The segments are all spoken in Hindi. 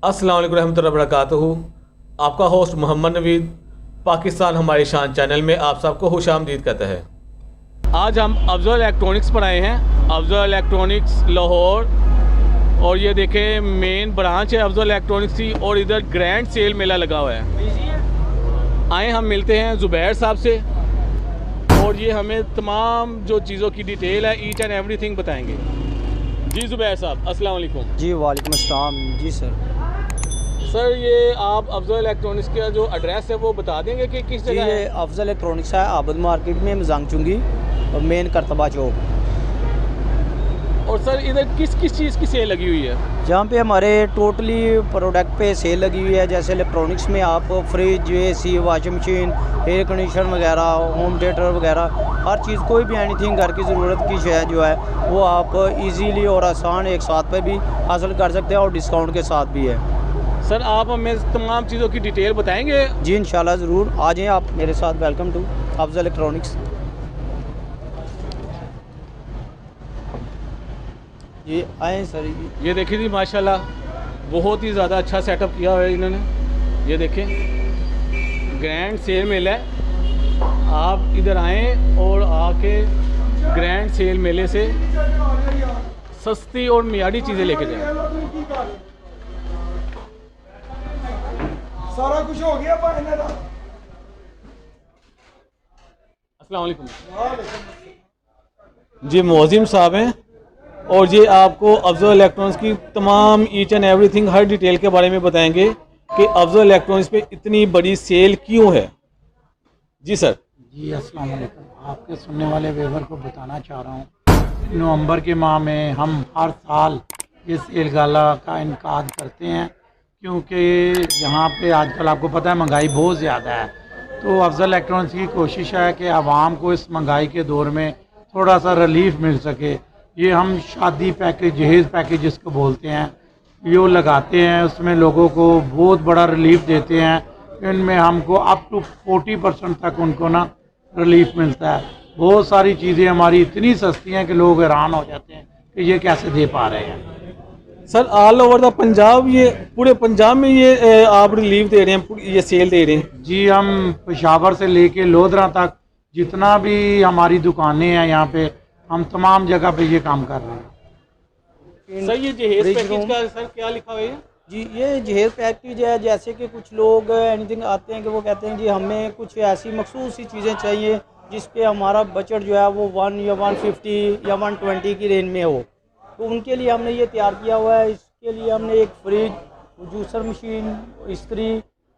अस्सलाम वालेकुम रहमतुल्लाहि व बरकातुहू। आपका होस्ट मोहम्मद नवीद पाकिस्तान हमारी शान चैनल में आप सबको खुशामदीद कहता है। आज हम अफजल इलेक्ट्रॉनिक्स पर आए हैं, अफजल इलेक्ट्रॉनिक्स लाहौर। और ये देखें मेन ब्रांच है अफजल इलेक्ट्रॉनिक्स की और इधर ग्रैंड सेल मेला लगा हुआ है। आए हम मिलते हैं ज़ुबैर साहब से और ये हमें तमाम जो चीज़ों की डिटेल है ईच एंड एवरीथिंग बताएंगे। जी ज़ुबैर साहब अस्सलाम वालेकुम। जी वालेकुम अस्सलाम। जी सर ये आप अफजल इलेक्ट्रॉनिक्स का जो एड्रेस है वो बता देंगे कि किस जी जगह ये है? अफजल इलेक्ट्रॉनिक्स है आबद मार्केट में मजांग चुंगी और मेन करतबा चौक। और सर इधर किस किस चीज़ की सेल लगी हुई है? जहाँ पे हमारे टोटली प्रोडक्ट पे सेल लगी हुई है। जैसे इलेक्ट्रॉनिक्स में आप fridge, AC, washing machine, air conditioner वगैरह, होम थिएटर वगैरह, हर चीज़ कोई भी एनीथिंग घर की ज़रूरत की शय जो है वो आप इजीली और आसान एक साथ पे भी हासिल कर सकते हैं और डिस्काउंट के साथ भी है। सर आप हमें तमाम चीज़ों की डिटेल बताएंगे? जी इंशाल्लाह ज़रूर आ जाएँ आप मेरे साथ। Welcome to Afzal electronics. जी आए सर। ये देखिए जी माशाल्लाह बहुत ही ज़्यादा अच्छा सेटअप किया हुआ है इन्होंने। ये देखें ग्रैंड सेल मेला है, आप इधर आएँ और आके ग्रैंड सेल मेले से सस्ती और मियारी चीज़ें लेके जाएँ। सारा कुछ हो गया भाई मेरा। अस्सलाम वालेकुम। जी मोअज़्ज़िम साहब हैं और ये आपको अफजल इलेक्ट्रॉनिक्स की तमाम each and everything her detail के बारे में बताएंगे कि अफजल इलेक्ट्रॉनिक्स पे इतनी बड़ी सेल क्यों है। जी सर। जी अस्सलाम वालेकुम। आपके सुनने वाले व्यूअर को बताना चाह रहा हूँ, नवंबर के माह में हम हर साल इस सेल गाला का इनकाद करते हैं क्योंकि यहाँ पे आजकल आपको पता है महंगाई बहुत ज़्यादा है। तो अफजल इलेक्ट्रॉनिक्स की कोशिश है कि आवाम को इस महंगाई के दौर में थोड़ा सा रिलीफ मिल सके। ये हम शादी पैकेज, जहेज़ पैकेज जिसको बोलते हैं, ये लगाते हैं। उसमें लोगों को बहुत बड़ा रिलीफ देते हैं। इनमें हमको अप टू 40% तक उनको ना रिलीफ मिलता है। बहुत सारी चीज़ें हमारी इतनी सस्ती हैं कि लोग हैरान हो जाते हैं कि ये कैसे दे पा रहे हैं। Sir all over the Punjab, ये पूरे पंजाब में ये आप रिलीफ दे रहे हैं, ये सेल दे रहे हैं? जी हम पेशावर से लेके लोधरा तक जितना भी हमारी दुकानें हैं यहाँ पे, हम तमाम जगह पे ये काम कर रहे हैं। सर ये जहेज फ्रिज पैकेज रूम। का सर क्या लिखा हुआ है? जी ये जहेज़ पैकेज है। जैसे कि कुछ लोग एनीथिंग आते हैं कि वो कहते हैं जी हमें कुछ ऐसी मखसूस सी चीज़ें चाहिए जिस पे हमारा बजट जो है वो 1 या 150 या 120 की रेंज में हो, तो उनके लिए हमने ये तैयार किया हुआ है। इसके लिए हमने एक फ्रिज, जूसर मशीन, इस्त्री,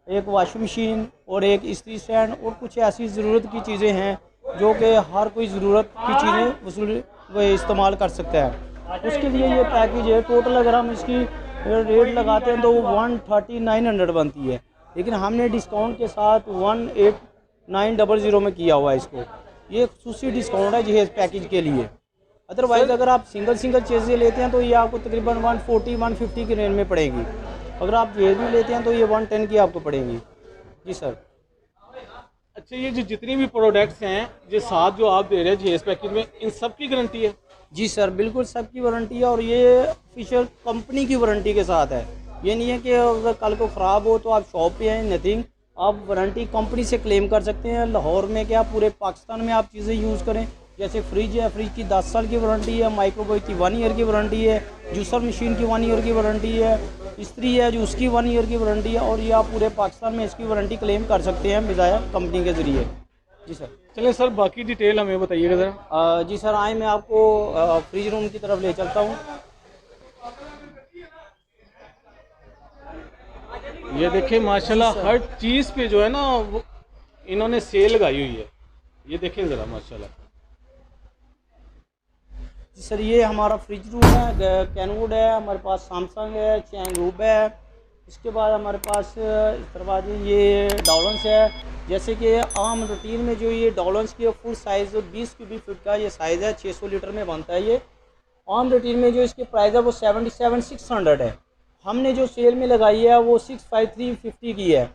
एक वॉशिंग मशीन और एक इस्त्री स्टैंड और कुछ ऐसी ज़रूरत की चीज़ें हैं जो कि हर कोई ज़रूरत की चीज़ें वो इस्तेमाल कर सकता है। उसके लिए ये पैकेज है। टोटल अगर हम इसकी रेट लगाते हैं तो वो 13900 बनती है, लेकिन हमने डिस्काउंट के साथ 18900 में किया हुआ है इसको। ये खसूसी डिस्काउंट है जहेज़ पैकेज के लिए। अदरवाइज़ अगर आप सिंगल चीज़ें लेते हैं तो ये आपको तकरीबन 140-150 की रेंज में पड़ेगी। अगर आप जहेज़ में लेते हैं तो ये 110 की आपको पड़ेगी। जी सर। अच्छा ये जो जितनी भी प्रोडक्ट्स हैं ये साथ जो आप दे रहे हैं जहेज पैकेज में, इन सब की गारंटी है? जी सर बिल्कुल सबकी वारंटी है और ये ऑफिशियल कंपनी की वारंटी के साथ है। ये नहीं है कि अगर कल को ख़राब हो तो आप शॉप पे हैं, नथिंग। आप वारंटी कंपनी से क्लेम कर सकते हैं। लाहौर में क्या पूरे पाकिस्तान में आप चीज़ें यूज़ करें। जैसे फ्रिज है, फ्रिज की 10 साल की वारंटी है। माइक्रोवेव की 1 ईयर की वारंटी है। जूसर मशीन की 1 ईयर की वारंटी है। इस्त्री है जो उसकी 1 ईयर की वारंटी है। और ये आप पूरे पाकिस्तान में इसकी वारंटी क्लेम कर सकते हैं बजाय कंपनी के ज़रिए। जी सर। चलिए सर बाकी डिटेल हमें बताइएगा ज़रा। जी सर आए मैं आपको फ्रिज रूम की तरफ ले चलता हूँ। ये देखिए माशाल्लाह हर चीज़ पे जो है ना वो इन्होंने सेल लगाई हुई है। ये देखें ज़रा माशाल्लाह। जी सर ये हमारा फ्रिज रूम है। कैनवुड है, हमारे पास सैमसंग है, चैंग रूब है। इसके बाद हमारे पास इस तरह ये डॉलन्स है। जैसे कि आम रूटीन में जो ये डॉलन्स की फुल साइज़ 20 क्यूबिक फीट का ये साइज़ है, 600 लीटर में बनता है। ये आम रूटीन में जो इसके प्राइस है वो 77,600 है। हमने जो सेल में लगाई है वो 65350 की है।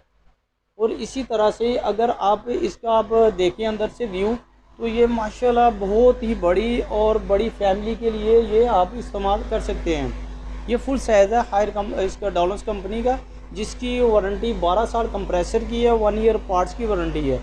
और इसी तरह से अगर आप इसका आप देखें अंदर से व्यू तो ये माशाल्लाह बहुत ही बड़ी और बड़ी फैमिली के लिए ये आप इस्तेमाल कर सकते हैं। ये फुल साइज़ है इसका डॉलर्स कंपनी का, जिसकी वारंटी 12 साल कंप्रेसर की है, 1 ईयर पार्ट्स की वारंटी है।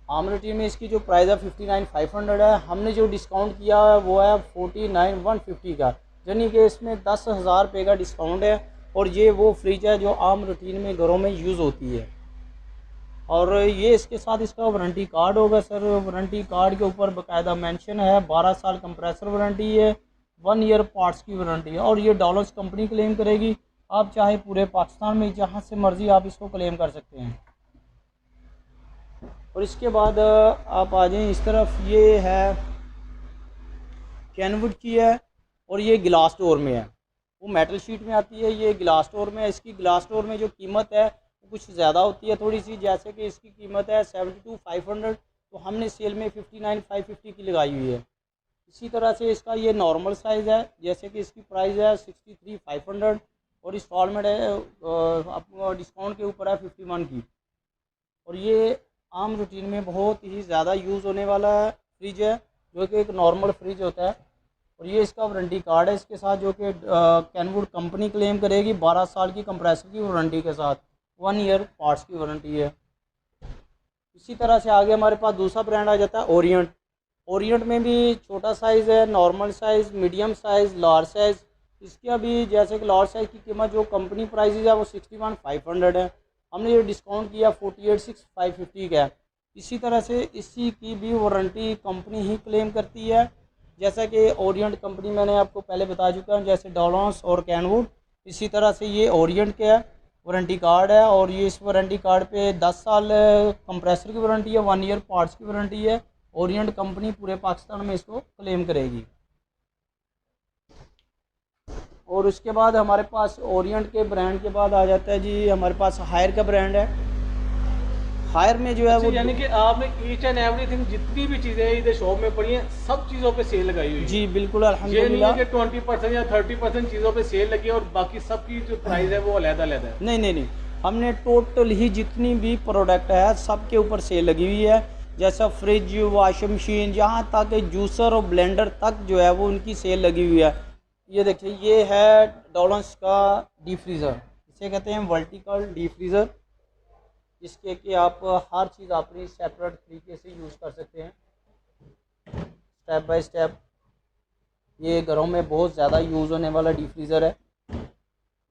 आम रूटीन में इसकी जो प्राइस है 59,500 है। हमने जो डिस्काउंट किया है वो है 49,150 का, यानी कि इसमें 10,000 रुपये का डिस्काउंट है। और ये वो फ्रिज है जो आम रूटीन में घरों में यूज़ होती है। और ये इसके साथ इसका वारंटी कार्ड होगा सर। वारंटी कार्ड के ऊपर बाकायदा मेंशन है 12 साल कंप्रेसर वारंटी है, 1 ईयर पार्ट्स की वारंटी है। और ये डॉलर्स कंपनी क्लेम करेगी। आप चाहे पूरे पाकिस्तान में जहाँ से मर्ज़ी आप इसको क्लेम कर सकते हैं। और इसके बाद आप आ जाएँ इस तरफ, ये है कैनवुड की है और ये गिलास डोर में है। वो मेटल शीट में आती है, ये गिलास डोर में है। इसकी गिलास डोर में जो कीमत है वो कुछ ज़्यादा होती है थोड़ी सी, जैसे कि इसकी कीमत है 72,500, तो हमने सेल में 59,550 की लगाई हुई है। इसी तरह से इसका ये नॉर्मल साइज़ है, जैसे कि इसकी प्राइस है 63,500 और इंस्टॉलमेंट है आपको डिस्काउंट के ऊपर है 51 की। और ये आम रूटीन में बहुत ही ज़्यादा यूज़ होने वाला फ्रिज है, जो कि एक नॉर्मल फ्रिज होता है। और ये इसका वारंटी कार्ड है इसके साथ, जो कि कैनवुड कंपनी क्लेम करेगी 12 साल की कंप्रेसर की वारंटी के साथ, 1 ईयर पार्ट्स की वारंटी है। इसी तरह से आगे हमारे पास दूसरा ब्रांड आ जाता है ओरिएंट। ओरिएंट में भी छोटा साइज़ है, normal size, medium size, large size. इसका भी जैसे कि लार्ज साइज़ की कीमत जो कंपनी प्राइस है वो 61,500 है। हमने ये डिस्काउंट किया 48,550 का है। इसी तरह से इसी की भी वारंटी कंपनी ही क्लेम करती है, जैसा कि ओरिएंट कंपनी मैंने आपको पहले बता चुका हूँ, जैसे डॉलर्स और कैनवुड। इसी तरह से ये ओरिएंट का वारंटी कार्ड है और ये इस वारंटी कार्ड पे 10 साल कंप्रेसर की वारंटी है, 1 ईयर पार्ट्स की वारंटी है। ओरिएंट कंपनी पूरे पाकिस्तान में इसको क्लेम करेगी। और उसके बाद हमारे पास ओरिएंट के ब्रांड के बाद आ जाता है जी हमारे पास हायर का ब्रांड है। हायर में जो है वो यानी कि आपने ईच एंड एवरीथिंग जितनी भी चीज़ें इधर शॉप में पड़ी हैं सब चीज़ों पे सेल लगाई हुई है। जी बिल्कुल ये नहीं अल्हम्दुलिल्लाह। है कि 20% या 30% चीज़ों पे सेल लगी है और बाकी सब की जो प्राइस है वो अलग-अलग है। नहीं, हमने टोटल ही जितनी भी प्रोडक्ट है सब के ऊपर सेल लगी हुई है। जैसा फ्रिज, वॉशिंग मशीन, जहाँ तक जूसर और ब्लेंडर तक जो है वो उनकी सेल लगी हुई है। ये देखिए, ये है डॉलर्स का डीप फ्रीज़र, इसे कहते हैं वर्टिकल डीप फ्रीज़र, जिसके कि आप हर चीज़ अपनी सेपरेट तरीके से यूज़ कर सकते हैं स्टेप बाय स्टेप। ये घरों में बहुत ज़्यादा यूज़ होने वाला डीप फ्रीज़र है।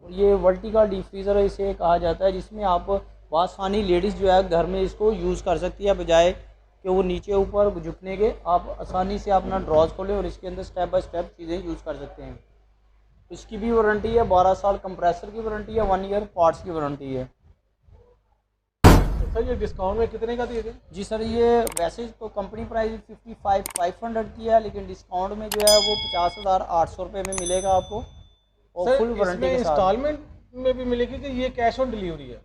और ये वर्टिकल डीप फ्रीज़र इसे कहा जाता है, जिसमें आप आसानी लेडीज़ जो है घर में इसको यूज़ कर सकती है, बजाय कि वो नीचे ऊपर झुकने के। आप आसानी से अपना ड्रॉज खोलें और इसके अंदर स्टेप बाय स्टेप चीज़ें यूज़ कर सकते हैं। इसकी भी वारंटी है 12 साल कंप्रेसर की वारंटी है, 1 ईयर पार्ट्स की वारंटी है। सर ये डिस्काउंट में कितने का दिए थे? जी सर, ये वैसे तो कंपनी प्राइस 55,500 की है, लेकिन डिस्काउंट में जो है वो 50,800 रुपये में मिलेगा आपको, और फुल वारंटी के साथ। इंस्टॉलमेंट में भी मिलेगी कि ये कैश ऑन डिलीवरी है?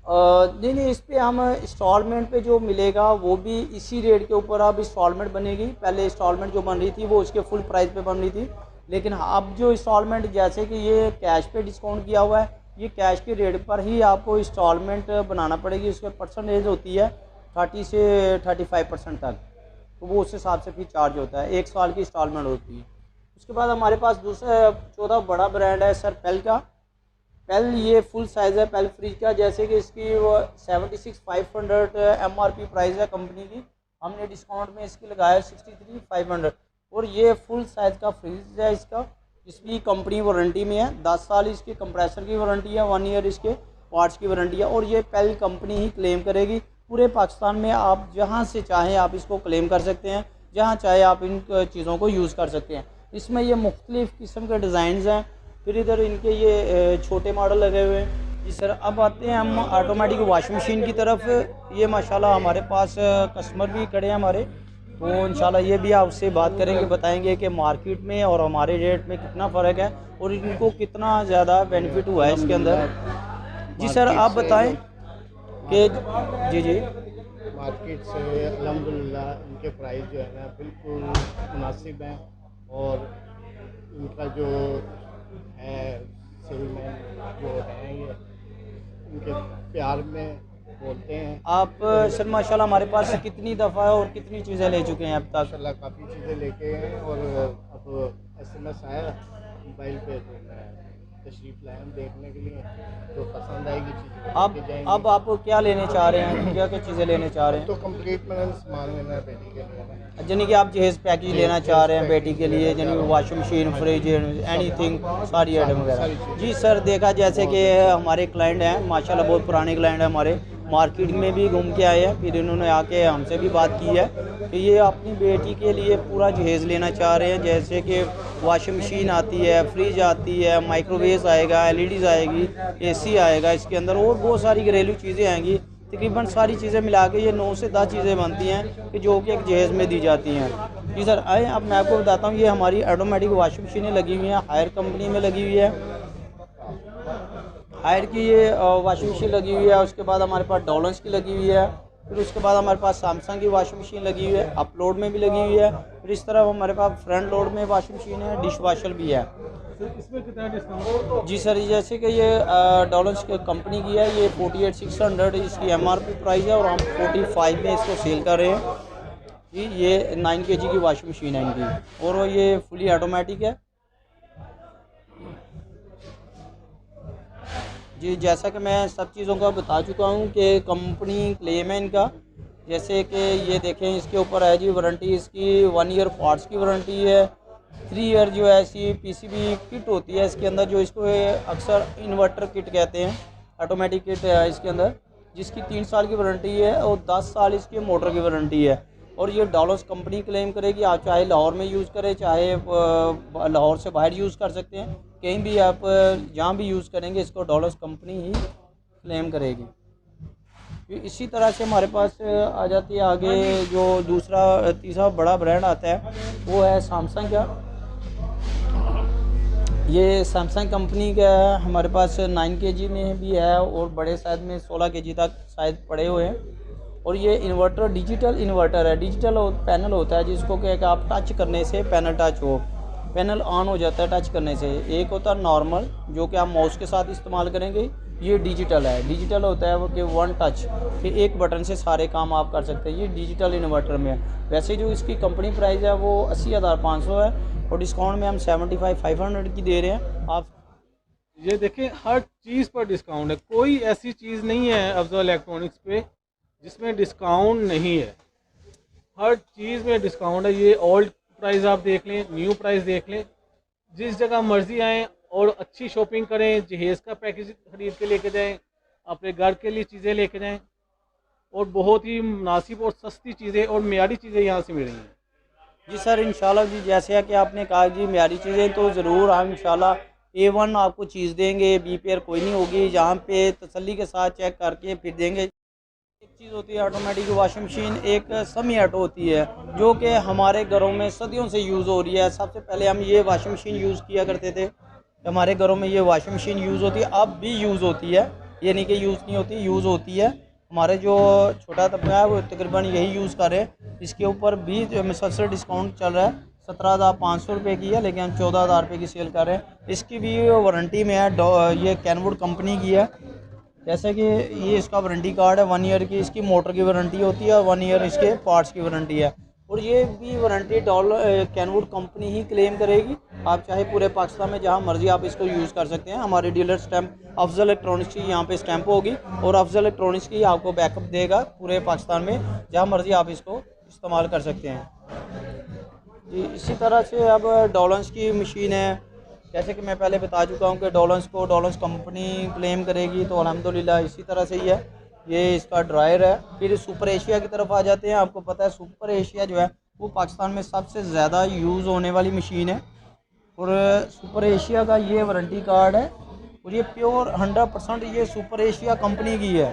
नहीं, इस पे हम इंस्टॉलमेंट पे जो मिलेगा वो भी इसी रेट के ऊपर अब इंस्टॉलमेंट बनेगी। पहले इंस्टॉलमेंट जो बन रही थी वो उसके फुल प्राइस पे बन रही थी, लेकिन अब जो इंस्टॉलमेंट, जैसे कि ये कैश पे डिस्काउंट किया हुआ है, ये कैश के रेट पर ही आपको इंस्टॉलमेंट बनाना पड़ेगी। उसके परसेंटेज होती है 30 से 35% तक, तो वो उस हिसाब से फिर चार्ज होता है। 1 साल की इंस्टॉलमेंट होती है। उसके बाद हमारे पास दूसरा चौथा बड़ा ब्रांड है सर पेल का। पेल ये फुल साइज़ है पेल फ्रिज का, जैसे कि इसकी वो 76,500 MRP प्राइस है कंपनी की। हमने डिस्काउंट में इसकी लगाया 63,500। और ये फुल साइज़ का फ्रिज है इसका, इसकी कंपनी वारंटी में है। 10 साल इसके कंप्रेसर की वारंटी है, 1 ईयर इसके पार्ट्स की वारंटी है। और ये पेल कंपनी ही क्लेम करेगी। पूरे पाकिस्तान में आप जहाँ से चाहें आप इसको क्लेम कर सकते हैं, जहाँ चाहे आप इन चीज़ों को यूज़ कर सकते हैं। इसमें ये मुख्तलिफ़ किस्म के डिज़ाइंस हैं। फिर इधर इनके ये छोटे मॉडल लगे हुए हैं। जी सर, अब आते हैं हम ऑटोमेटिक वॉशिंग मशीन की तरफ। ये माशाल्लाह हमारे पास कस्टमर भी खड़े हैं हमारे, तो इंशाल्लाह ये भी आपसे बात करेंगे, बताएंगे कि मार्केट में और हमारे रेट में कितना फ़र्क है और इनको कितना ज़्यादा बेनिफिट हुआ है इसके अंदर। जी सर, आप बताएं कि जी मार्केट से अल्हम्दुलिल्लाह इनके प्राइस जो है ना बिल्कुल मुनासिब हैं, और इनका जो है सेलमैन जो हैं ये इनके प्यार में बोलते हैं। आप सर माशाल्लाह हमारे पास कितनी दफ़ा और कितनी चीज़ें ले चुके हैं अब तक? माशाल्लाह काफ़ी चीज़ें लेके हैं और अब SMS आया मोबाइल पे तो मैं तशरीफ़ लाया हूँ देखने के लिए, तो पसंद आएगी चीज़ें अब लेके जाएंगे। अब आप क्या लेने चाह रहे हैं, क्या क्या चीज़ें लेने चाह रहे तो कंप्लीट मैंने सामान लेना है बेटी के लिए। हैं? यानी कि आप जहेज़ पैकेज लेना चाह रहे हैं बेटी के लिए, यानी वॉशिंग मशीन, फ्रिज, एनीथिंग, सारी आइटम वगैरह। जी सर, देखा जैसे कि हमारे क्लाइंट हैं माशाल्लाह, बहुत पुराने क्लाइंट हैं हमारे, मार्केट में भी घूम के आए हैं, फिर इन्होंने आके हमसे भी बात की है कि ये अपनी बेटी के लिए पूरा जहेज़ लेना चाह रहे हैं। जैसे कि वॉशिंग मशीन आती है, फ्रिज आती है, माइक्रोवेव आएगा, LEDs आएगी, AC आएगा इसके अंदर, और बहुत सारी घरेलू चीज़ें आएंगी। तकरीबन सारी चीज़ें मिला के ये 9 से 10 चीज़ें बनती हैं कि जो कि एक जहेज़ में दी जाती हैं। जी सर, आए अब मैं आपको बताता हूँ, ये हमारी ऑटोमेटिक वॉशिंग मशीनें लगी हुई हैं, हायर कंपनी में लगी हुई है, हायर की ये वॉशिंग मशीन लगी हुई है। उसके बाद हमारे पास डॉलर्स की लगी हुई है, फिर उसके बाद हमारे पास सैमसंग की वॉशिंग मशीन लगी हुई है, अपलोड में भी लगी हुई है, फिर इस तरह हमारे पास फ्रंट लोड में वॉशिंग मशीन है, डिश वॉशर भी है। इसमें कितना डिस्काउंट? जी सर, जैसे कि ये डॉलर्स की कंपनी की है, ये 48,600 इसकी MRP प्राइस है और हम 45 में इसको सेल कर रहे हैं जी। ये 9 kg की वॉशिंग मशीन है इनकी, और ये फुली ऑटोमेटिक है जी। जैसा कि मैं सब चीज़ों का बता चुका हूँ कि कंपनी क्लेम है इनका, जैसे कि ये देखें इसके ऊपर है जी वारंटी इसकी 1 ईयर पार्ट्स की वारंटी है, 3 ईयर जो है ऐसी PCB किट होती है इसके अंदर, जो इसको अक्सर इन्वर्टर किट कहते हैं, ऑटोमेटिक किट है इसके अंदर, जिसकी 3 साल की वारंटी है और 10 साल इसकी मोटर की वारंटी है। और ये डॉलर्स कंपनी क्लेम करेगी, आप चाहे लाहौर में यूज़ करें, चाहे लाहौर से बाहर यूज़ कर सकते हैं, कहीं भी आप जहाँ भी यूज़ करेंगे इसको डॉलर्स कंपनी ही क्लेम करेगी। इसी तरह से हमारे पास आ जाती है आगे जो तीसरा बड़ा ब्रांड आता है, वो है सैमसंग का। ये सैमसंग कंपनी का है, हमारे पास 9 kg में भी है और बड़े साइज में 16 kg तक शायद पड़े हुए हैं। और ये इन्वर्टर डिजिटल इन्वर्टर है, डिजिटल पैनल होता है जिसको कि आप टच करने से पैनल टच हो, पैनल ऑन हो जाता है टच करने से। एक होता है नॉर्मल जो कि आप माउस के साथ इस्तेमाल करेंगे, ये डिजिटल है। डिजिटल होता है वो कि 1 टच कि एक बटन से सारे काम आप कर सकते हैं, ये डिजिटल इन्वर्टर में है। वैसे जो इसकी कंपनी प्राइस है वो 80,500 है और डिस्काउंट में हम 75,500 की दे रहे हैं। आप ये देखें हर चीज़ पर डिस्काउंट है, कोई ऐसी चीज़ नहीं है अफजल इलेक्ट्रॉनिक्स पे जिसमें डिस्काउंट नहीं है, हर चीज़ में डिस्काउंट है। ये ओल्ड प्राइस आप देख लें, न्यू प्राइस देख लें, जिस जगह मर्जी आएँ और अच्छी शॉपिंग करें, जहेज़ का पैकेज ख़रीद के लेके जाएं, अपने घर के लिए चीज़ें लेके जाएं, और बहुत ही मुनासिब और सस्ती चीज़ें और मेयारी चीज़ें यहाँ से मिल रही हैं। जी सर, इंशाल्लाह जी, जैसे कि आपने कहा जी मेयारी चीज़ें, तो ज़रूर हम इंशाल्लाह A1 आपको चीज़ देंगे, B पेयर कोई नहीं होगी, जहाँ पे तसल्ली के साथ चेक करके फिर देंगे। एक चीज़ होती है ऑटोमेटिक वॉशिंग मशीन, एक सेमी ऑटो होती है जो कि हमारे घरों में सदियों से यूज़ हो रही है। सबसे पहले हम ये वॉशिंग मशीन यूज़ किया करते थे, हमारे घरों में ये वॉशिंग मशीन यूज़ होती है, अब भी यूज़ होती है, ये नहीं कि यूज़ नहीं होती, यूज़ होती है। हमारे जो छोटा तबका है वो तकरीबन यही यूज़ कर रहे हैं। इसके ऊपर भी जो मुसलसल डिस्काउंट चल रहा है, 17,500 रुपये की है, लेकिन हम 14,000 रुपये की सेल कर रहे हैं। इसकी भी वारंटी में है, ये कैनवुड कंपनी की है। जैसे कि ये इसका वारंटी कार्ड है 1 ईयर की, इसकी मोटर की वारंटी होती है और 1 ईयर इसके पार्ट्स की वारंटी है। और ये भी वारंटी कैनवुड कंपनी ही क्लेम करेगी। आप चाहे पूरे पाकिस्तान में जहाँ मर्जी आप इसको यूज़ कर सकते हैं। हमारे डीलर स्टैम्प अफजल इलेक्ट्रॉनिक्स की यहाँ पे स्टैम्प होगी और अफजल इलेक्ट्रॉनिक्स की आपको बैकअप देगा पूरे पाकिस्तान में, जहाँ मर्जी आप इसको इस्तेमाल कर सकते हैं। इसी तरह से अब डॉलर्स की मशीन है, जैसे कि मैं पहले बता चुका हूँ कि डॉलर्स कंपनी क्लेम करेगी, तो अल्हम्दुलिल्लाह इसी तरह से ही है। ये इसका ड्रायर है। फिर सुपर एशिया की तरफ आ जाते हैं। आपको पता है सुपर एशिया जो है वो पाकिस्तान में सबसे ज़्यादा यूज़ होने वाली मशीन है और सुपर एशिया का ये वारंटी कार्ड है और ये प्योर 100% ये सुपर एशिया कंपनी की है।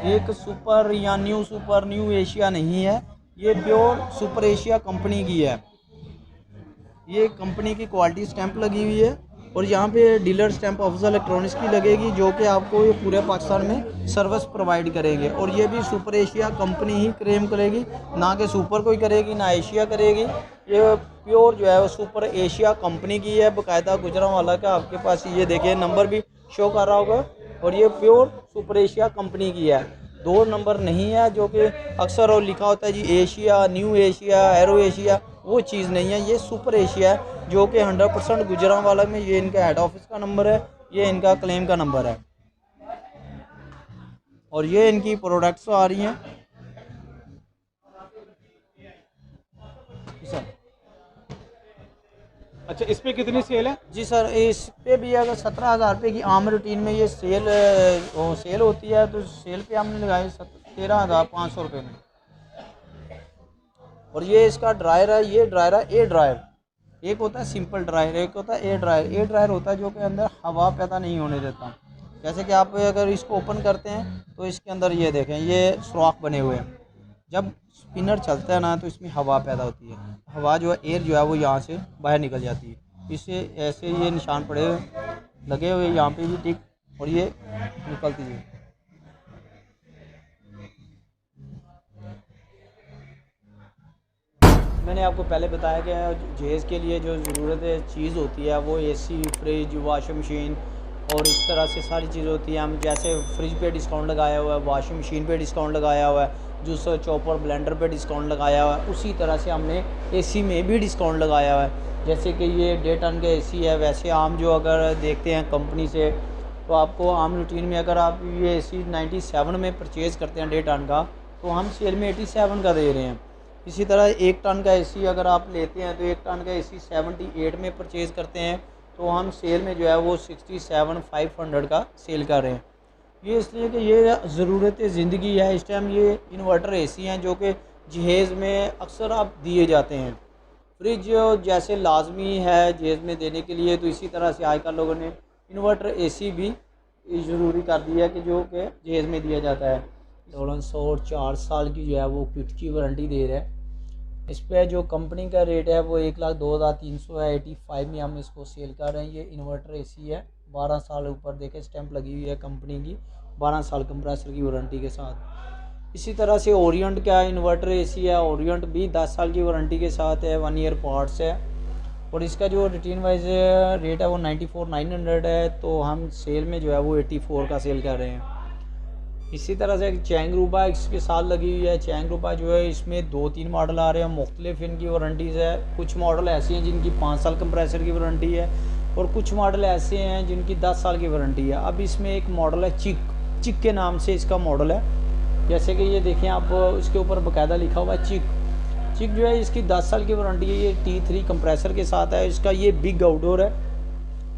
एक सुपर या न्यू एशिया नहीं है, ये प्योर सुपर एशिया कंपनी की है। ये कंपनी की क्वालिटी स्टैंप लगी हुई है और यहाँ पे डीलर स्टैंप अफजल इलेक्ट्रॉनिक्स की लगेगी, जो कि आपको ये पूरे पाकिस्तान में सर्विस प्रोवाइड करेंगे। और ये भी सुपर एशिया कंपनी ही क्लेम करेगी, ना कि सुपर कोई करेगी ना एशिया करेगी। ये प्योर जो है वो सुपर एशिया कंपनी की है, बाकायदा गुजरांवाला का आपके पास ये देखिए नंबर भी शो कर रहा होगा और ये प्योर सुपर एशिया कंपनी की है। 2 नंबर नहीं है जो कि अक्सर और लिखा होता है जी Asia, New Asia, Aero Asia, वो चीज़ नहीं है। ये सुपर एशिया है जो कि 100% गुजरांवाला में ये इनका हेड ऑफिस का नंबर है, ये इनका क्लेम का नंबर है और ये इनकी प्रोडक्ट्स आ रही हैं। सर अच्छा, इस पे कितनी सेल है? जी सर, इस पे भी अगर 17,000 रुपये की आम रूटीन में ये सेल होती है तो सेल पे हमने लगाई 13,500 रुपये में। और ये इसका ड्रायर है, ये ड्रायर है ए ड्रायर। एक होता है सिंपल ड्रायर, एक होता है ए ड्रायर। ए ड्रायर होता है जो कि अंदर हवा पैदा नहीं होने देता। जैसे कि आप अगर इसको ओपन करते हैं तो इसके अंदर ये देखें, ये सुराख बने हुए हैं। जब स्पिनर चलता है ना तो इसमें हवा पैदा होती है, हवा जो है एयर जो है वो यहाँ से बाहर निकल जाती है। इससे ऐसे ये निशान पड़े हुए लगे हुए यहाँ पे भी टिक, और ये निकलती है। मैंने आपको पहले बताया कि जहेज़ के लिए जो ज़रूरत चीज़ होती है वो एसी, फ्रिज, वॉशिंग मशीन और इस तरह से सारी चीज़ होती है। हम जैसे फ्रिज पे डिस्काउंट लगाया हुआ है, वॉशिंग मशीन पे डिस्काउंट लगाया हुआ है, जूसर, चॉपर, ब्लेंडर पे डिस्काउंट लगाया हुआ है, उसी तरह से हमने एसी में भी डिस्काउंट लगाया हुआ है। जैसे कि ये 1.5 टन का एसी है। वैसे आम जो अगर देखते हैं कंपनी से तो आपको आम रूटीन में अगर आप ये एसी 97 में परचेज़ करते हैं 1.5 टन का, तो हम सेल में 87 का दे रहे हैं। इसी तरह 1 टन का एसी अगर आप लेते हैं तो 1 टन का एसी 78 में परचेज़ करते हैं तो हम सेल में जो है वो 67,500 का सेल कर रहे हैं। ये इसलिए कि ये ज़रूरत ज़िंदगी है। इस टाइम ये इन्वर्टर एसी हैं जो कि जहेज़ में अक्सर आप दिए जाते हैं। फ्रिज जैसे लाजमी है जहेज़ में देने के लिए, तो इसी तरह से आजकल लोगों ने इन्वर्टर एसी भी ज़रूरी कर दिया है कि जो कि जहेज़ में दिया जाता है। 1604 साल की जो है वो क्विक की वारंटी दे रहा है। इस पर जो कंपनी का रेट है वो 1,02,300 है। 85 में हम इसको सेल कर रहे हैं। ये इन्वर्टर एसी है, 12 साल ऊपर देखे स्टैंप लगी हुई है कंपनी की, 12 साल कंप्रेसर की वारंटी के साथ। इसी तरह से ओरिएंट का इन्वर्टर एसी है, ओरिएंट भी 10 साल की वारंटी के साथ है, 1 ईयर पार्ट्स है। और इसका जो रूटीन वाइज रेट है वो 94,900 है, तो हम सेल में जो है वो 84 का सेल कर रहे हैं। इसी तरह से चैंगरूबा इसके साथ लगी हुई है। चैंगरूबा जो है इसमें 2-3 मॉडल आ रहे हैं, मुख्तलिफ इनकी वारंटीज़ है। कुछ मॉडल ऐसे हैं जिनकी 5 साल कंप्रेसर की वारंटी है और कुछ मॉडल ऐसे हैं जिनकी 10 साल की वारंटी है। अब इसमें एक मॉडल है चिक के नाम से इसका मॉडल है। जैसे कि ये देखें आप, इसके ऊपर बाकायदा लिखा हुआ है चिक जो है इसकी 10 साल की वारंटी है। ये T3 कंप्रेसर के साथ है। इसका ये बिग आउटडोर है,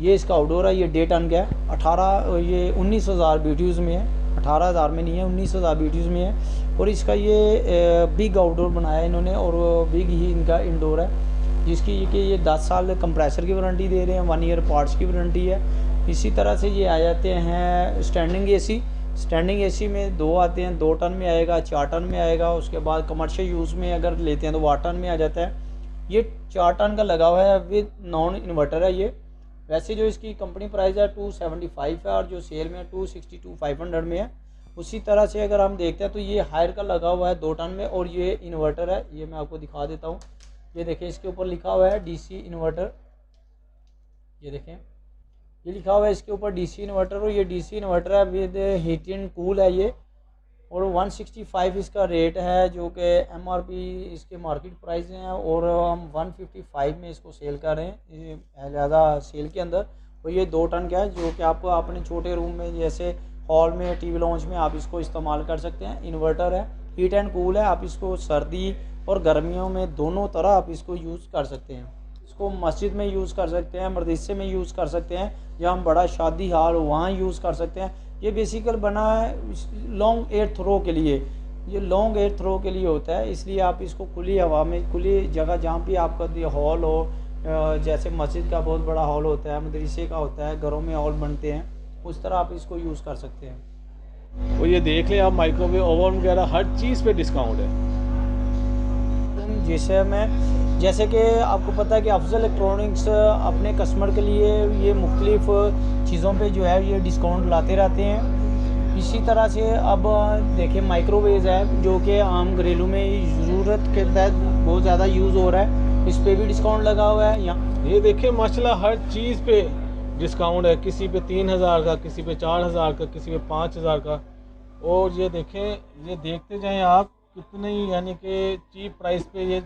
ये इसका आउटडोर है। ये 1.5 टन का है। ये 19,000 BTUs में है, 18,000 में नहीं है, 19,000 BTUs में है। और इसका ये बिग आउटडोर बनाया है इन्होंने और बिग ही इनका इंडोर है, जिसकी कि ये 10 साल कंप्रेसर की वारंटी दे रहे हैं, 1 ईयर पार्ट्स की वारंटी है। इसी तरह से ये आ जाते हैं स्टैंडिंग एसी। स्टैंडिंग एसी में 2 आते हैं, 2 टन में आएगा, 4 टन में आएगा। उसके बाद कमर्शियल यूज़ में अगर लेते हैं तो 8 टन में आ जाता है। ये 4 टन का लगा हुआ है विद नॉन इन्वर्टर है ये। वैसे जो इसकी कंपनी प्राइस है 275 है और जो सेल में 262,500 में है। उसी तरह से अगर हम देखते हैं तो ये हायर का लगा हुआ है 2 टन में और ये इन्वर्टर है। ये मैं आपको दिखा देता हूँ। ये देखें, इसके ऊपर लिखा हुआ है DC इन्वर्टर। ये देखें, ये लिखा हुआ है इसके ऊपर DC इन्वर्टर, और ये DC इन्वर्टर है विद हीट एंड कूल है ये। और 165 इसका रेट है जो कि MRP इसके मार्केट प्राइस हैं, और हम 155 में इसको सेल कर रहे हैं ज़्यादा सेल के अंदर। और ये 2 टन का है जो कि आपको अपने छोटे रूम में जैसे हॉल में, TV लॉन्च में आप इसको इस्तेमाल कर सकते हैं। इन्वर्टर है, हीट एंड कूल है। आप इसको सर्दी और गर्मियों में दोनों तरह आप इसको यूज़ कर सकते हैं। इसको मस्जिद में यूज़ कर सकते हैं, मदरसे में यूज़ कर सकते हैं, या हम बड़ा शादी हाल वहाँ यूज़ कर सकते हैं। ये बेसिकल बना है लॉन्ग एयर थ्रो के लिए। ये लॉन्ग एयर थ्रो के लिए होता है, इसलिए आप इसको खुली हवा में, खुली जगह जहाँ भी आपका हॉल हो, जैसे मस्जिद का बहुत बड़ा हॉल होता है, मदरसे का होता है, घरों में हॉल बनते हैं, उस तरह आप इसको यूज़ कर सकते हैं। और ये देख लें आप, माइक्रोवेव ओवन वगैरह हर चीज़ पे डिस्काउंट है। जैसे कि आपको पता है कि अफजल इलेक्ट्रॉनिक्स अपने कस्टमर के लिए ये मुख्तलिफ चीज़ों पे जो है ये डिस्काउंट लाते रहते हैं। इसी तरह से अब देखिए माइक्रोवेव है जो कि आम घरेलू में ज़रूरत के तहत बहुत ज़्यादा यूज़ हो रहा है, इस पर भी डिस्काउंट लगा हुआ है। यहाँ ये देखिए माशाल्लाह हर चीज़ पे डिस्काउंट है। किसी पे 3,000 का, किसी पे 4,000 का, किसी पे 5,000 का। और ये देखें, ये देखते जाएं आप कितनी यानी कि चीप प्राइस पे ये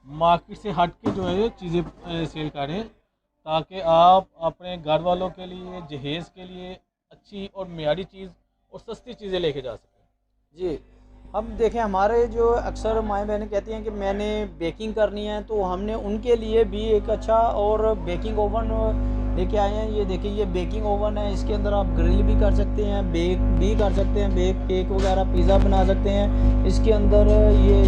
मार्केट से हट के जो है ये चीज़ें सेल करें, ताकि आप अपने घर वालों के लिए, जहेज़ के लिए अच्छी और मियारी चीज़ और सस्ती चीज़ें लेके जा सकें। जी, हम देखें हमारे जो अक्सर माएँ बहनें कहती हैं कि मैंने बेकिंग करनी है, तो हमने उनके लिए भी एक अच्छा और बेकिंग ओवन लेके आए हैं। ये देखिए, ये बेकिंग ओवन है, इसके अंदर आप ग्रिल भी कर सकते हैं, बेक भी कर सकते हैं, केक वगैरह पिज़्ज़ा बना सकते हैं। इसके अंदर ये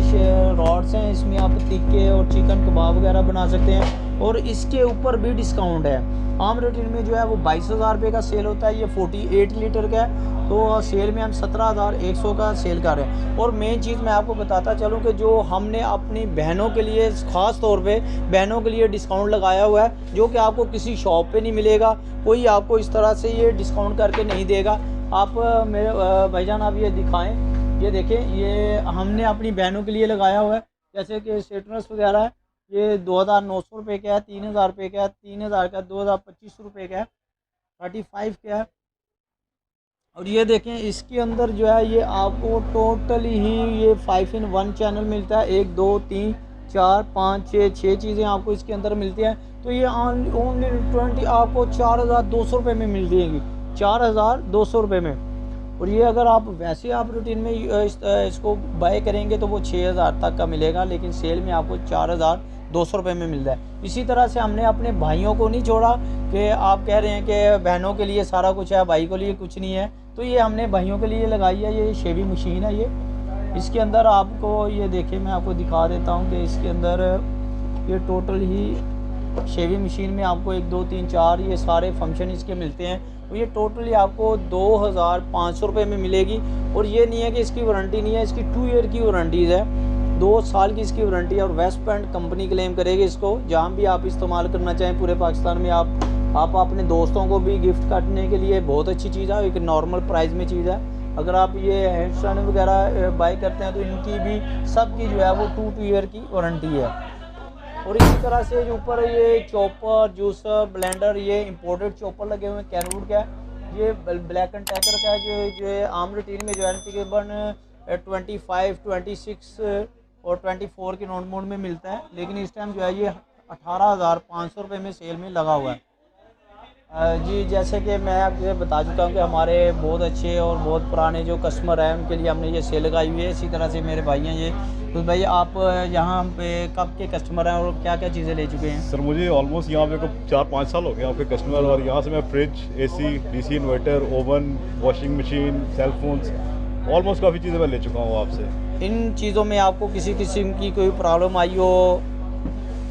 रॉड्स हैं, इसमें आप टिक्के और चिकन कबाब वगैरह बना सकते हैं, और इसके ऊपर भी डिस्काउंट है। आम रेट में जो है वो 22,000 रुपये का सेल होता है, ये 48 लीटर का है, तो सेल में हम 17,100 का सेल कर रहे हैं। और मेन चीज़ मैं आपको बताता चलूँ कि जो हमने अपनी बहनों के लिए ख़ास तौर पे बहनों के लिए डिस्काउंट लगाया हुआ है, जो कि आपको किसी शॉप पे नहीं मिलेगा, कोई आपको इस तरह से ये डिस्काउंट करके नहीं देगा। आप मेरे भाईजान आप ये दिखाएं, ये देखें, ये हमने अपनी बहनों के लिए लगाया हुआ है, जैसे कि स्ट्रेटनर्स वगैरह है, ये 2,900 रुपये का है, 3,000 रुपये का है, 3,000 का, 2,025 रुपये का है, 35 का है। और ये देखें, इसके अंदर जो है ये आपको टोटली ही ये 5 in 1 चैनल मिलता है, 1 2 3 4 5 6 चीज़ें आपको इसके अंदर मिलती हैं। तो ये ओनली 20 आपको 4,200 रुपये में मिल जाएगी, 4,200 रुपये में। और ये अगर आप वैसे आप रूटीन में इसको बाय करेंगे तो वो 6,000 तक का मिलेगा, लेकिन सेल में आपको 4,200 रुपये में मिल रहा है। इसी तरह से हमने अपने भाइयों को नहीं छोड़ा कि आप कह रहे हैं कि बहनों के लिए सारा कुछ है, भाई के लिए कुछ नहीं है, तो ये हमने भाइयों के लिए लगाई है। ये शेविंग मशीन है, ये इसके अंदर आपको ये देखिए, मैं आपको दिखा देता हूँ कि इसके अंदर ये टोटल ही शेविंग मशीन में आपको 1 2 3 4 ये सारे फंक्शन इसके मिलते हैं। तो ये टोटली आपको 2,500 रुपये में मिलेगी। और ये नहीं है कि इसकी वारंटी नहीं है, इसकी 2 ईयर की वारंटीज़ है, 2 साल की इसकी वारंटी है, और वेस्ट पॉइंट कंपनी क्लेम करेगी इसको। जहाँ भी आप इस्तेमाल करना चाहें पूरे पाकिस्तान में, आप अपने दोस्तों को भी गिफ्ट करने के लिए बहुत अच्छी चीज़ है, एक नॉर्मल प्राइस में चीज़ है। अगर आप ये हैंडस्टैंड वगैरह बाई करते हैं तो इनकी भी सबकी जो है वो 2 ईयर की वारंटी है। और इसी तरह से ऊपर ये चॉपर, जूसर, ब्लेंडर, ये इंपोर्टेड चॉपर लगे हुए हैं, कैनवुड का है, ये ब्लैक एंड टैकर का है, जो आम रूटीन में जो है तकरीबन 25, 26 और 24 के नॉन मोड में मिलता है, लेकिन इस टाइम जो है ये 18,500 रुपये में सेल में लगा हुआ है। जी, जैसे कि मैं आपको बता चुका हूँ कि हमारे बहुत अच्छे और बहुत पुराने जो कस्टमर हैं उनके लिए हमने ये सेल लगाई हुई है। इसी तरह से मेरे भाई हैं ये, तो भाई आप यहाँ पे कब के कस्टमर हैं और क्या क्या चीज़ें ले चुके हैं? सर मुझे ऑलमोस्ट यहाँ पे 4-5 साल हो गए आपके कस्टमर, और यहाँ से मैं fridge, AC, DC inverter, oven, washing machine, cell phones, almost काफ़ी चीज़ें मैं ले चुका हूँ आपसे। इन चीज़ों में आपको किसी किस्म की कोई प्रॉब्लम आई हो?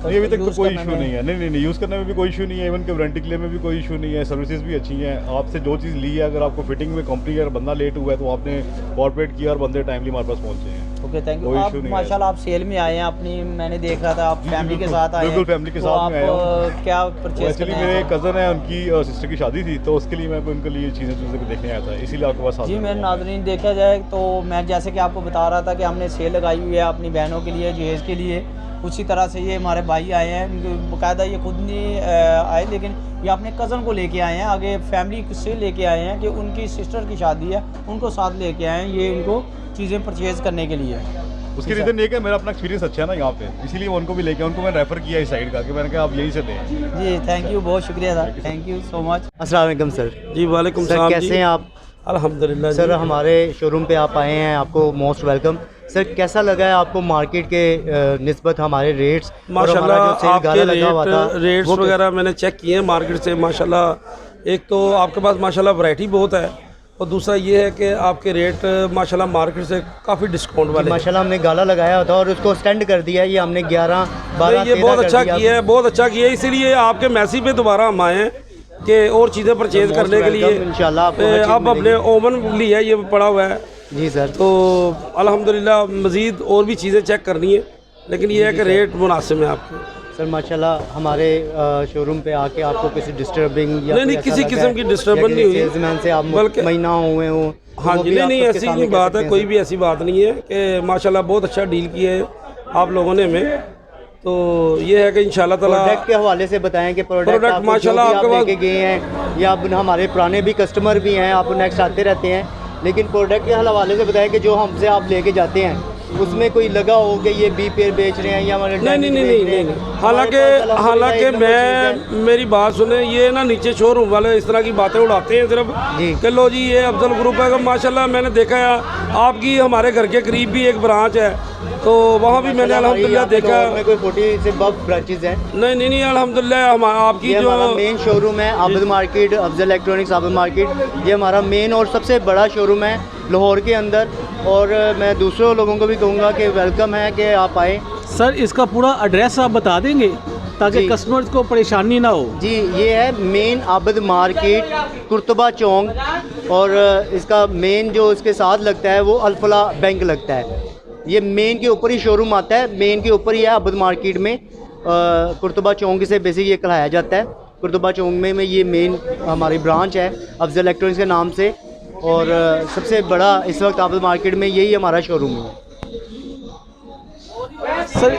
ये अभी तक तो कोई इशू नहीं है। नहीं, यूज़ करने में भी कोई इशू नहीं है, इवन के वारंटी क्लेम में भी कोई इशू नहीं है, सर्विसेज भी अच्छी हैं। आपसे जो चीज़ ली है, अगर आपको फिटिंग में कंपनी का बंदा लेट हुआ है तो आपने कॉर्पोरेट किया और बंदे टाइमली हमारे पास पहुँचे हैं। Okay, thank you. आप माशाल्लाह आप सेल में आए हैं अपनी, मैंने देख रहा था आप फैमिली के साथ आए हैं। बिल्कुल फैमिली के साथ में आया हूँ। क्या परचेज? एक्चुअली मेरे कज़न है, उनकी सिस्टर की शादी थी, तो उसके लिए मैं उनके लिए चीज़ें देखने आया था, इसीलिए आपके पास। जी मेरे नाज़रीन, देखा जाए तो मैं जैसे कि आपको बता रहा था कि हमने सेल लगाई हुई है अपनी बहनों के लिए, जहेज़ के लिए। उसी तरह से ये हमारे भाई आए हैं, बाकायदा ये खुद नहीं आए, लेकिन ये अपने कज़न को लेके आए हैं, आगे फैमिली से लेके आए हैं कि उनकी सिस्टर की शादी है, उनको साथ लेके आए हैं ये इनको चीज़ें परचेज़ करने के लिए। उसकी रीज़न ये कि मेरा अपना एक्सपीरियंस अच्छा है ना यहाँ पे, इसीलिए उनको भी लेके, उनको मैं रेफ़र किया इस साइड का, कि मैंने कहा आप यहीं से दें। जी थैंक यू, बहुत शुक्रिया sir, thank you so much. अस्सलाम वालेकुम सर। जी वालेकुम सर, सलाम। कैसे हैं आप? अल्हम्दुलिल्लाह सर, हमारे शोरूम पे आप आए हैं, आपको मोस्ट वेलकम। सर, कैसा लगा है आपको मार्केट के निस्बत हमारे रेट्स? माशाल्लाह आपके रेट्स वो वगैरह मैंने चेक किए हैं मार्केट से। माशाल्लाह एक तो आपके पास माशाल्लाह वैरायटी बहुत है, और दूसरा ये है कि आपके रेट माशाल्लाह मार्केट से काफ़ी डिस्काउंट वाले। माशाल्लाह हमने गाला लगाया होता और उसको स्टैंड कर दिया है, ये हमने 11, 12, ये बहुत अच्छा किया है, बहुत अच्छा किया है। इसीलिए आपके मैसेज पे दोबारा हम आए हैं कि और चीज़ें परचेज करने के लिए। इंशाल्लाह अब अपने ओवन लिया है, ये पड़ा हुआ है। जी सर। तो अल्हम्दुलिल्लाह मज़ीद और भी चीज़ें चेक करनी है, लेकिन ये है कि रेट मुनासिब है आपके। सर माशाल्लाह हमारे शोरूम पे आके आपको किसी डिस्टर्बिंग या नहीं, किसी किस्म की डिस्टर्बेंस नहीं हुई, सेल्समैन से आप बल्कि महीना हुए हो? हाँ जी, नहीं ऐसी नहीं बात है, कोई भी ऐसी बात नहीं है कि माशाल्लाह बहुत अच्छा डील किया है आप लोगों ने हमें। तो ये है कि इंशाल्लाह ताला प्रोडक्ट के हवाले से बताएं कि प्रोडक्ट माशाल्लाह आपके पास लेके गए हैं, या हमारे पुराने भी कस्टमर भी हैं, आप नेक्स्ट आते रहते हैं, लेकिन प्रोडक्ट के हवाले से बताएं कि जो हमसे आप लेके जाते हैं उसमें कोई लगा हो कि ये बी पेयर बेच रहे हैं या हमारे नहीं। हालांकि मैं मेरी बात सुने, ये ना नीचे शोरूम वाले इस तरह की बातें उड़ाते हैं सिर्फ कि लो जी ये अफजल ग्रुप है। माशाल्लाह मैंने देखा है आपकी हमारे घर के करीब भी एक ब्रांच है, तो वहाँ भी मैंने अल्हम्दुलिल्लाह देखा है कोई 40 से अब ब्रांचेज हैं। नहीं अल्हम्दुलिल्लाह आपकी जो मेन शोरूम है Abid market, Afzal electronics Abid market, ये हमारा मेन और सबसे बड़ा शोरूम है लाहौर के अंदर। और मैं दूसरों लोगों को भी कहूँगा कि वेलकम है कि आप आएँ। सर इसका पूरा एड्रेस आप बता देंगे ताकि कस्टमर्स को परेशानी ना हो। जी ये है मेन आबिद मार्केट कुर्तबा चौक, और इसका मेन जो इसके साथ लगता है वो अल्फला बैंक लगता है। ये मेन के ऊपर ही शोरूम आता है, मेन के ऊपर ही है आबिद मार्केट में। कुर्तबा चौक से बेसिक ये कहलाया जाता है। कुर्तबा चौक में ये मेन हमारी ब्रांच है अफजल इलेक्ट्रॉनिक्स के नाम से, और सबसे बड़ा इस वक्त आबिद मार्केट में यही हमारा शोरूम है। सर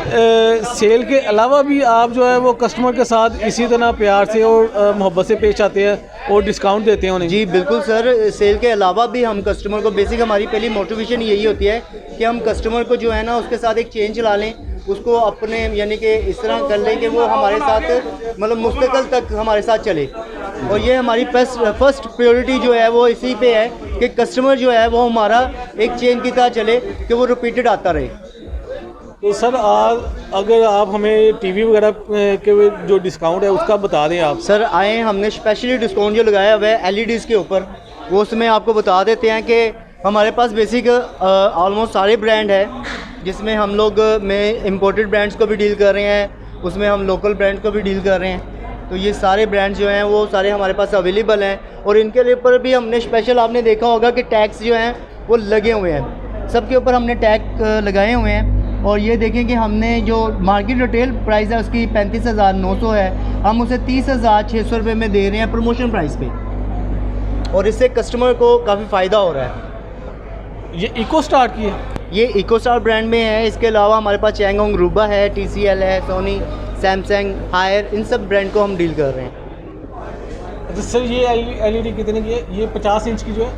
सेल के अलावा भी आप जो है वो कस्टमर के साथ इसी तरह प्यार से और मोहब्बत से पेश आते हैं और डिस्काउंट देते हैं उन्हें? जी बिल्कुल सर, सेल के अलावा भी हम कस्टमर को बेसिक हमारी पहली मोटिवेशन यही होती है कि हम कस्टमर को जो है ना उसके साथ एक चेंज ला लें, उसको अपने यानी कि इस तरह कर लें कि वो हमारे साथ मतलब मुस्तकिल तक हमारे साथ चले। और ये हमारी फर्स्ट प्रायोरिटी जो है वो इसी पे है कि कस्टमर जो है वो हमारा एक चेन की तरह चले कि वो रिपीटेड आता रहे। तो सर आज अगर आप हमें टीवी वगैरह के जो डिस्काउंट है उसका बता दें आप। सर आए हमने स्पेशली डिस्काउंट जो लगाया हुआ है एलईडीज़ के ऊपर, वो उसमें आपको बता देते हैं कि हमारे पास बेसिक ऑलमोस्ट सारे ब्रांड है, जिसमें हम लोग में इम्पोर्टेड ब्रांड्स को भी डील कर रहे हैं, उसमें हम लोकल ब्रांड को भी डील कर रहे हैं। तो ये सारे ब्रांड्स जो हैं वो सारे हमारे पास अवेलेबल हैं। और इनके ऊपर भी हमने स्पेशल, आपने देखा होगा कि टैक्स जो हैं वो लगे हुए हैं, सबके ऊपर हमने टैग लगाए हुए हैं। और ये देखें कि हमने जो मार्केट रिटेल प्राइस है उसकी 35,900 है, हम उसे 30,600 रुपये में दे रहे हैं प्रमोशन प्राइस पे, और इससे कस्टमर को काफ़ी फ़ायदा हो रहा है। ये इको स्टार की है? ये इको स्टार ब्रांड में है। इसके अलावा हमारे पास चैंगोंग रूबा है, TCL है, सोनी, सैमसंग, हायर, इन सब ब्रांड को हम डील कर रहे हैं। अच्छा सर ये LED कितने की है? ये 50 इंच की जो है?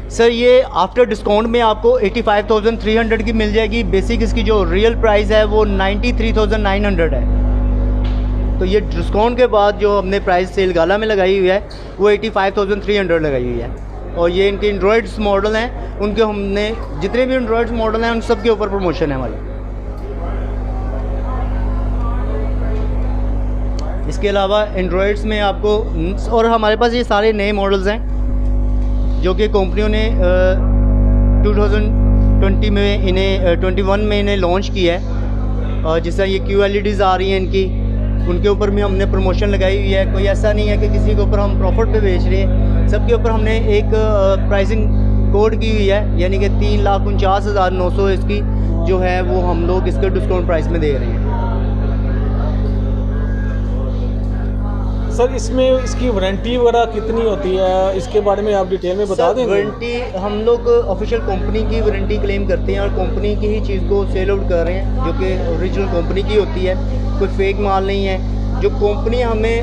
सर ये आफ्टर डिस्काउंट में आपको 85,300 की मिल जाएगी। बेसिक इसकी जो रियल प्राइस है वो 93,900 है। तो ये डिस्काउंट के बाद जो हमने प्राइस सेल गाला में लगाई हुई है वो 85,300 लगाई हुई है। और ये इनके एंड्रॉयड्स मॉडल हैं, उनके हमने जितने भी एंड्रॉयड्स मॉडल हैं उन सब के ऊपर प्रमोशन है हमारी। इसके अलावा एंड्रॉयड्स में आपको, और हमारे पास ये सारे नए मॉडल्स हैं जो कि कंपनियों ने 2020 में इन्हें 21 में इन्हें लॉन्च किया है। और जिस तरह ये QLEDs आ रही हैं इनकी, उनके ऊपर भी हमने प्रमोशन लगाई हुई है। कोई ऐसा नहीं है कि किसी के ऊपर हम प्रॉफिट पे बेच रहे हैं, सबके ऊपर हमने एक प्राइसिंग कोड की हुई है, यानी कि 3,49,900 इसकी जो है वो हम लोग इसके डिस्काउंट प्राइस में दे रहे हैं। सर इसमें इसकी वारंटी वगैरह कितनी होती है, इसके बारे में आप डिटेल में बता देंगे? वारंटी हम लोग ऑफिशियल कंपनी की वारंटी क्लेम करते हैं और कंपनी की ही चीज़ को सेल आउट कर रहे हैं, जो कि ओरिजिनल कंपनी की होती है, कोई फेक माल नहीं है। जो कंपनी हमें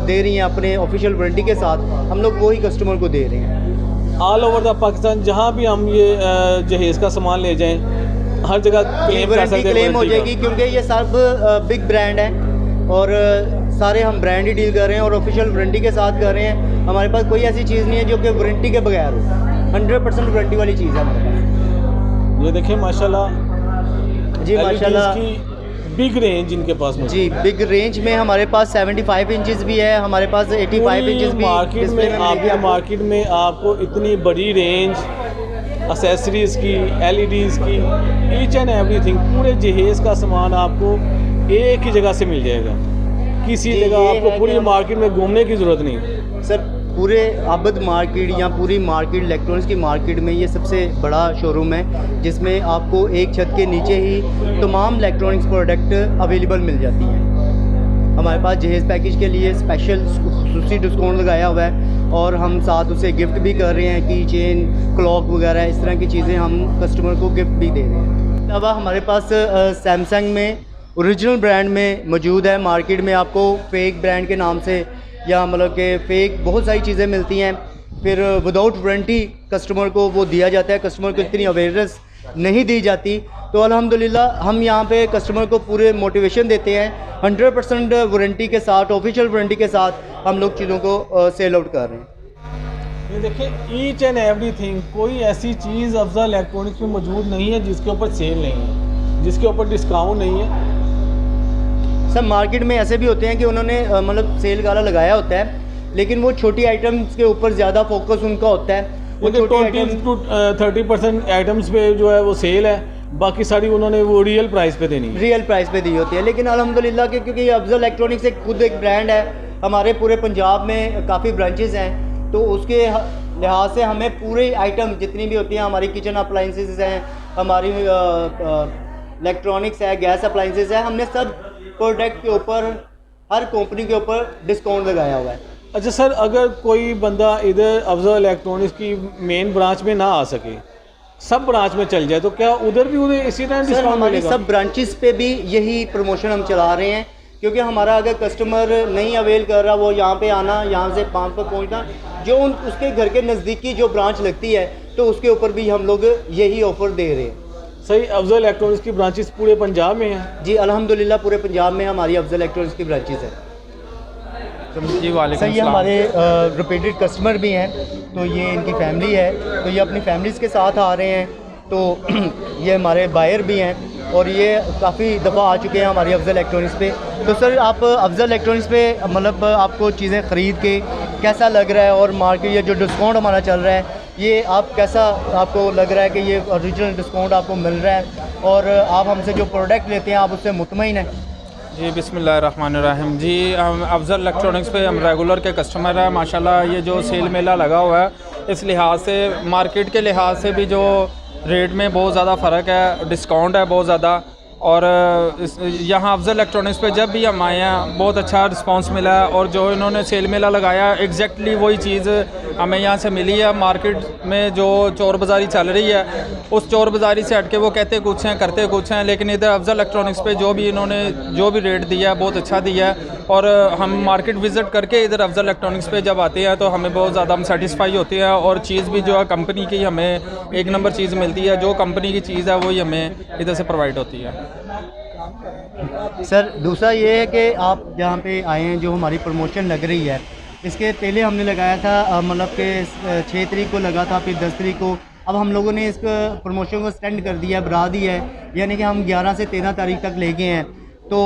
दे रही है अपने ऑफिशियल वारंटी के साथ, हम लोग वही कस्टमर को दे रहे हैं। ऑल ओवर द पाकिस्तान जहाँ भी हम ये जहेज़ का सामान ले जाएं, हर जगह क्लेम कर सकते हैं, क्लेम हो जाएगी, क्योंकि ये सब बिग ब्रांड है और सारे हम ब्रांड ही डील कर रहे हैं और ऑफिशियल वारंटी के साथ कर रहे हैं। हमारे पास कोई ऐसी चीज़ नहीं है जो कि वारंटी के बगैर हो, 100% वारंटी वाली चीज़ है हमारे पास। ये देखिए माशाल्लाह जी माशाल्लाह की बिग रेंज इनके पास में। जी बिग रेंज में हमारे पास 75 इंचज़ भी है, हमारे पास 85 इंचज़ भी। मार्केट में आपको इतनी बड़ी रेंज एक्सेसरीज़ की, LEDs की, ईच एंड एवरीथिंग, पूरे जहेज़ का सामान आपको एक ही जगह से मिल जाएगा, किसी जगह आपको पूरी मार्केट में घूमने की ज़रूरत नहीं। सर पूरे आबिद मार्केट या पूरी मार्केट इलेक्ट्रॉनिक्स की मार्केट में ये सबसे बड़ा शोरूम है, जिसमें आपको एक छत के नीचे ही तमाम इलेक्ट्रॉनिक्स प्रोडक्ट अवेलेबल मिल जाती हैं। हमारे पास जहेज़ पैकेज के लिए स्पेशल खुसूसी डिस्काउंट लगाया हुआ है और हम साथ उसे गिफ्ट भी कर रहे हैं, की चेन, क्लॉक वगैरह इस तरह की चीज़ें हम कस्टमर को गिफ्ट भी दे रहे हैं। अलावा हमारे पास सैमसंग में ओरिजिनल ब्रांड में मौजूद है। मार्केट में आपको फेक ब्रांड के नाम से या मतलब कि फ़ेक बहुत सारी चीज़ें मिलती हैं, फिर विदाउट वारंटी कस्टमर को वो दिया जाता है, कस्टमर को इतनी अवेयरनेस नहीं दी जाती। तो अल्हम्दुलिल्लाह हम यहाँ पे कस्टमर को पूरे मोटिवेशन देते हैं, 100% वारंटी के साथ, ऑफिशियल वारंटी के साथ हम लोग चीज़ों को सेल आउट कर रहे हैं। ये देखिए ईच एंड एवरीथिंग, कोई ऐसी चीज़ अफजल इलेक्ट्रॉनिक्स में मौजूद नहीं है जिसके ऊपर सेल नहीं है, जिसके ऊपर डिस्काउंट नहीं है। सब मार्केट में ऐसे भी होते हैं कि उन्होंने मतलब सेल गाला लगाया होता है, लेकिन वो छोटी आइटम्स के ऊपर ज़्यादा फोकस उनका होता है। वो 20 to 30% आइटम्स पे जो है वो सेल है, बाकी सारी उन्होंने वो रियल प्राइस पे देनी है, रियल प्राइस पे दी होती है। लेकिन अल्हम्दुलिल्लाह कि क्योंकि अफजल इलेक्ट्रॉनिक्स एक खुद एक ब्रांड है, हमारे पूरे पंजाब में काफ़ी ब्रांचेस हैं, तो उसके लिहाज से हमें पूरे आइटम जितनी भी होती हैं, हमारी किचन अप्लाइंसेस हैं, हमारी इलेक्ट्रॉनिक्स है, गैस अप्लाइंसेस है, हमने सब प्रोडक्ट के ऊपर हर कंपनी के ऊपर डिस्काउंट लगाया हुआ है। अच्छा सर, अगर कोई बंदा इधर अफजल इलेक्ट्रॉनिक्स की मेन ब्रांच में ना आ सके, सब ब्रांच में चल जाए, तो क्या उधर भी उधर इसी तरह डिस्काउंट हमारी मिलेगा? सब ब्रांचेस पे भी यही प्रमोशन हम चला रहे हैं, क्योंकि हमारा अगर कस्टमर नहीं अवेल कर रहा, वो यहाँ पे आना, यहाँ से पाँच पर पहुँचना, जो उसके घर के नज़दीकी जो ब्रांच लगती है, तो उसके ऊपर भी हम लोग यही ऑफ़र दे रहे हैं। सही, अफजल इलेक्ट्रॉनिक्स की ब्रांचेस पूरे पंजाब में हैं? जी अल्हम्दुलिल्लाह पूरे पंजाब में हमारी अफजल इलेक्ट्रॉनिक्स की ब्रांचेस है। जी वालेकुम सर ये हमारे रिपीटेड कस्टमर भी हैं, तो ये इनकी फैमिली है, तो ये अपनी फैमिलीज़ के साथ आ रहे हैं, तो ये हमारे बायर भी हैं और ये काफ़ी दफ़ा आ चुके हैं हमारी अफजल इलेक्ट्रॉनिक्स पे। तो सर आप अफजल इलेक्ट्रॉनिक्स पे मतलब आपको चीज़ें ख़रीद के कैसा लग रहा है, और मार्केट ये जो डिस्काउंट हमारा चल रहा है, ये आप कैसा आपको लग रहा है कि ये ओरिजिनल डिस्काउंट आपको मिल रहा है, और आप हमसे जो प्रोडक्ट लेते हैं आप उससे मुतमईन हैं? जी बिस्मिल्लाहिर्रहमानिर्रहीम। जी हम अफजल इलेक्ट्रॉनिक्स पे हम रेगुलर के कस्टमर हैं माशाल्लाह। ये जो सेल मेला लगा हुआ है, इस लिहाज से मार्केट के लिहाज से भी जो रेट में बहुत ज़्यादा फ़र्क है, डिस्काउंट है बहुत ज़्यादा। और यहाँ अफजल इलेक्ट्रॉनिक्स पे जब भी हम आए हैं बहुत अच्छा रिस्पांस मिला है, और जो इन्होंने सेल मेला लगाया एग्जैक्टली वही चीज़ हमें यहाँ से मिली है। मार्केट में जो चोर बाज़ारी चल रही है, उस चोर बाज़ारी से हट के वो कहते कुछ हैं करते कुछ हैं, लेकिन इधर अफजल इलेक्ट्रॉनिक्स पे जो भी इन्होंने जो भी रेट दिया है बहुत अच्छा दिया है। और हम मार्केट विज़िट करके इधर अफजल इलेक्ट्रॉनिक्स पे जब आते हैं तो हमें बहुत ज़्यादा हम सेटिस्फाई होते हैं, और चीज़ भी जो है कंपनी की हमें एक नंबर चीज़ मिलती है। जो कंपनी की चीज़ है वही हमें इधर से प्रोवाइड होती है। सर दूसरा ये है कि आप जहाँ पे आए हैं, जो हमारी प्रमोशन लग रही है, इसके पहले हमने लगाया था मतलब कि 6 तारीख को लगा था, फिर 10 तारीख को। अब हम लोगों ने इस प्रमोशन को एक्सटेंड कर दिया, बढ़ा दिया है, यानी कि हम 11 से 13 तारीख तक ले गए हैं। तो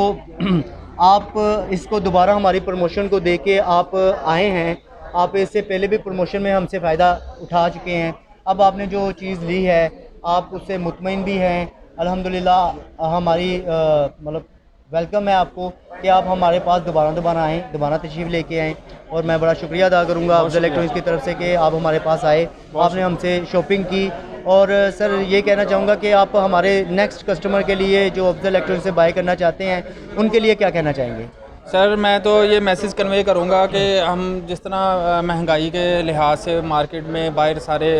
आप इसको दोबारा हमारी प्रमोशन को देख के आप आए हैं, आप इससे पहले भी प्रमोशन में हमसे फ़ायदा उठा चुके हैं। अब आपने जो चीज़ ली है आप उससे मुतमईन भी हैं अल्हम्दुलिल्लाह। हमारी मतलब वेलकम है आपको कि आप हमारे पास दोबारा आएँ, दोबारा तशरीफ़ लेके आएँ, और मैं बड़ा शुक्रिया अदा करूँगा अफजल इलेक्ट्रॉनिक्स की तरफ से कि आप हमारे पास आए, आपने हमसे शॉपिंग की। और सर ये कहना चाहूँगा कि आप हमारे नेक्स्ट कस्टमर के लिए जो अफजल इलेक्ट्रॉनिक्स से बाय करना चाहते हैं, उनके लिए क्या कहना चाहेंगे? सर मैं तो ये मैसेज कन्वे करूँगा कि हम जिस तरह महंगाई के लिहाज से मार्केट में बाहर सारे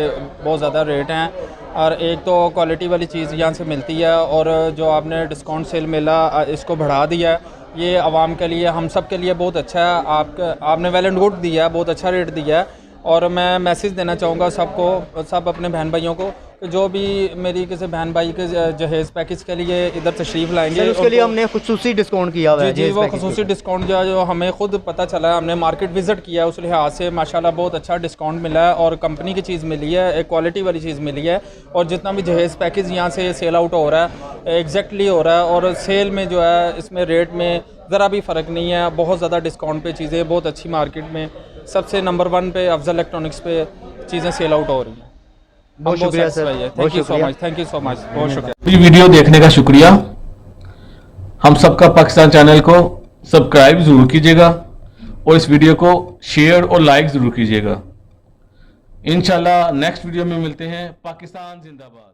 बहुत ज़्यादा रेट हैं, और एक तो क्वालिटी वाली चीज़ यहाँ से मिलती है, और जो आपने डिस्काउंट सेल मेला इसको बढ़ा दिया है, ये आवाम के लिए हम सब के लिए बहुत अच्छा है। आपने वेल एंड गुड दिया है, बहुत अच्छा रेट दिया है। और मैं मैसेज देना चाहूँगा सबको, सब अपने बहन भाइयों को, जो भी मेरी किसी बहन भाई के जहेज़ पैकेज के लिए इधर तशरीफ़ लाएंगे, उसके लिए हमने खुसूसी डिस्काउंट किया हुआ है। जी वो खुसूसी डिस्काउंट जो हमें खुद पता चला है, हमने मार्केट विज़िट किया, उस लिहाज से माशाल्लाह बहुत अच्छा डिस्काउंट मिला है, और कंपनी की चीज़ मिली है, एक क्वालिटी वाली चीज़ मिली है। और जितना भी जहेज़ पैकेज यहाँ से सेल आउट हो रहा है एग्जैक्टली हो रहा है, और सेल में जो है इसमें रेट में ज़रा भी फ़र्क नहीं है, बहुत ज़्यादा डिस्काउंट पे चीज़ें बहुत अच्छी मार्केट में सबसे नंबर 1 पे अफजल इलेक्ट्रॉनिक्स पे चीज़ें सेल आउट हो रही हैं। बहुत शुक्रिया sir, thank you so much, thank you so much, बहुत शुक्रिया। ये वीडियो देखने का शुक्रिया। हम सबका पाकिस्तान चैनल को सब्सक्राइब ज़रूर कीजिएगा, और इस वीडियो को शेयर और लाइक ज़रूर कीजिएगा। इंशाल्लाह नेक्स्ट वीडियो में मिलते हैं। पाकिस्तान जिंदाबाद।